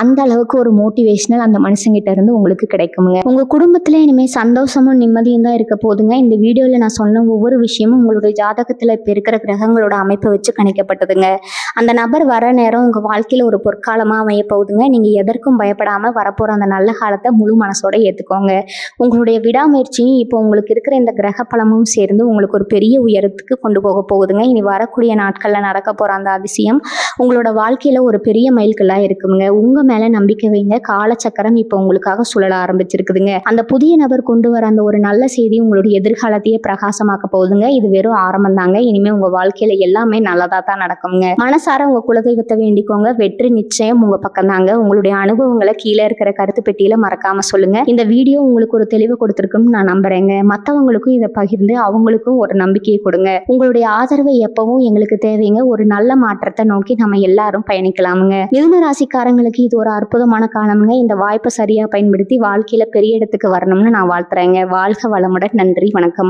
அந்த அளவுக்கு ஒரு மோட்டிவேஷனல் அந்த மனுஷங்கிட்ட இருந்து உங்களுக்கு கிடைக்குங்க. உங்கள் குடும்பத்தில் இனிமேல் சந்தோஷமும் நிம்மதியும் தான் இருக்க போதுங்க. இந்த வீடியோவில் நான் சொன்ன ஒவ்வொரு விஷயமும் உங்களுடைய ஜாதகத்தில் இப்போ இருக்கிற கிரகங்களோட அமைப்பை வச்சு கணிக்கப்பட்டதுங்க. அந்த நபர் வர நேரம் உங்கள் வாழ்க்கையில் ஒரு பொற்காலமாக அமைய போகுதுங்க. நீங்கள் எதற்கும் பயப்படாமல் வரப்போகிற அந்த நல்ல காலத்தை முழு மனசோட ஏற்றுக்கோங்க. உங்களுடைய விடாமுயற்சியும் இப்போ உங்களுக்கு இருக்கிற இந்த கிரக பலமும் சேர்ந்து உங்களுக்கு ஒரு பெரிய உயரத்துக்கு கொண்டு போக போகுதுங்க. இனி வரக்கூடிய நாட்களில் நடக்க போகிற அந்த அதிசயம் உங்களோட வாழ்க்கையில் ஒரு பெரிய மைல்கல்லாக இருக்குங்க. உங்கள் மேலே நம்பிக்கை வைங்க. காலச்சக்கரம் இப்போ உங்களுக்காக சுழல ஆரம்பிச்சிருக்குதுங்க. அந்த புதிய நபர் கொண்டு வர அந்த ஒரு நல்ல செய்தி உங்களுடைய எதிர்காலத்தையே பிரகாசமாக்க போகுதுங்க. இது வெறும் ஆரம்பம் தாங்க. இனிமேல் உங்கள் வாழ்க்கையில் எல்லாமே நல்லதாக தான் நடக்குங்க. மனசார உங்கள் குலதெய்வத்தை வேண்டிக்கோங்க. வெற்றி நிச்சயம் உங்கள் பக்கம் தாங்க. உங்களுடைய அனுபவங்களை கீழே இருக்கிற கருத்து பெட்டியில் மறக்காம சொல்லுங்க. இந்த வீடியோ உங்களுக்கு ஒரு தெளிவு கொடுத்துருக்குன்னு நான் நம்புறேங்க. மற்றவங்களுக்கும் இதை பகிர்ந்து அவங்களுக்கும் ஒரு நம்பிக்கையை கொடுங்க. உங்களுடைய ஆதரவை எப்பவும் எங்களுக்கு தேவைங்க. ஒரு நல்ல மாற்றத்தை நோக்கி நம்ம எல்லாரும் பயணிக்கலாமுங்க. மிதுன ராசிக்காரங்களுக்கு இது ஒரு அற்புதமான காலமுங்க. இந்த வாய்ப்பை சரியா பயன்படுத்தி வாழ்க்கையில பெரிய இடத்துக்கு வரணும்னு நான் வாழ்த்துறேங்க. வாழ்க வளமுடன். நன்றி, வணக்கம்.